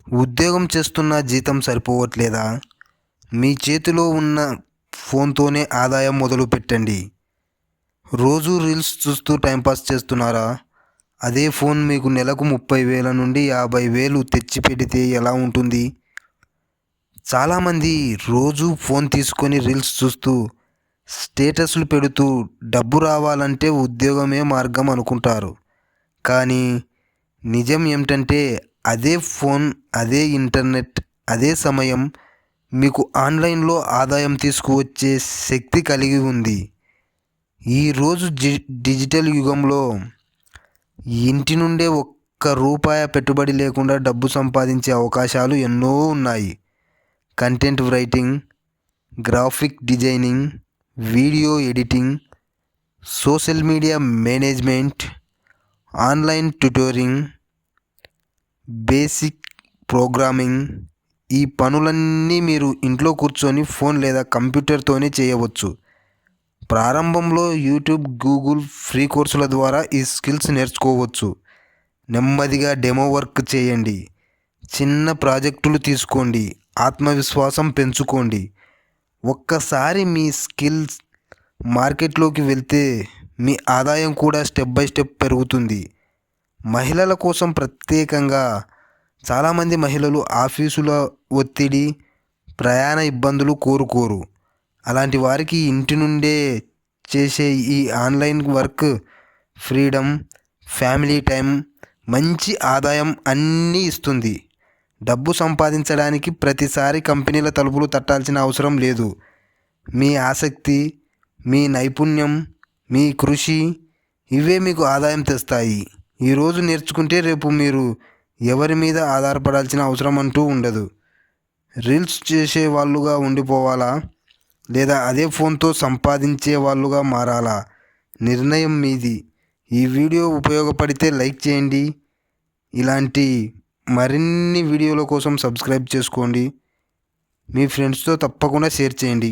ఉద్యోగం చేస్తున్న జీతం సరిపోవట్లేదా? మీ చేతిలో ఉన్న ఫోన్తోనే ఆదాయం మొదలుపెట్టండి. రోజూ రీల్స్ చూస్తూ టైంపాస్ చేస్తున్నారా? అదే ఫోన్ మీకు నెలకు 30,000 నుండి 50,000 తెచ్చిపెడితే ఎలా ఉంటుంది? చాలామంది రోజూ ఫోన్ తీసుకొని రీల్స్ చూస్తూ స్టేటస్లు పెడుతూ డబ్బు రావాలంటే ఉద్యోగమే మార్గం అనుకుంటారు. కానీ నిజం ఏమిటంటే అదే ఫోన్, అదే ఇంటర్నెట్, అదే సమయం మీకు ఆన్లైన్లో ఆదాయం తీసుకువచ్చే శక్తి కలిగి ఉంది. ఈరోజు డిజిటల్ యుగంలో ఇంటి నుండే ఒక్క రూపాయి పెట్టుబడి లేకుండా డబ్బు సంపాదించే అవకాశాలు ఎన్నో ఉన్నాయి. Content writing, graphic designing, video editing, social media management, online tutoring, basic programming, ఈ పనులన్నీ మీరు ఇంట్లో కూర్చొని ఫోన్ లేదా కంప్యూటర్తోనే చేయవచ్చు. ప్రారంభంలో యూట్యూబ్, గూగుల్ ఫ్రీ కోర్సుల ద్వారా ఈ స్కిల్స్ నేర్చుకోవచ్చు. నెమ్మదిగా డెమో వర్క్ చేయండి, చిన్న ప్రాజెక్టులు తీసుకోండి, ఆత్మవిశ్వాసం పెంచుకోండి. ఒక్కసారి మీ స్కిల్స్ మార్కెట్లోకి వెళ్తే మీ ఆదాయం కూడా స్టెప్ బై స్టెప్ పెరుగుతుంది. మహిళల కోసం ప్రత్యేకంగా చాలామంది మహిళలు ఆఫీసుల ఒత్తిడి, ప్రయాణ ఇబ్బందులు కోరుకోరు. అలాంటి వారికి ఇంటి నుండే చేసే ఈ online work freedom, family time, మంచి ఆదాయం అన్నీ ఇస్తుంది. డబ్బు సంపాదించడానికి ప్రతిసారి కంపెనీల తలుపులు తట్టాల్సిన అవసరం లేదు. మీ ఆసక్తి, మీ నైపుణ్యం, మీ కృషి ఇవే మీకు ఆదాయం తెస్తాయి. ఈరోజు నేర్చుకుంటే రేపు మీరు ఎవరి మీద ఆధారపడాల్సిన అవసరం అంటూ ఉండదు. రీల్స్ చేసే వాళ్ళుగా ఉండిపోవాలా, లేదా అదే ఫోన్తో సంపాదించే వాళ్ళుగా మారాలా? నిర్ణయం మీది. ఈ వీడియో ఉపయోగపడితే లైక్ చేయండి. ఇలాంటి మరిన్ని వీడియోల కోసం సబ్స్క్రైబ్ చేసుకోండి. మీ ఫ్రెండ్స్తో తప్పకుండా షేర్ చేయండి.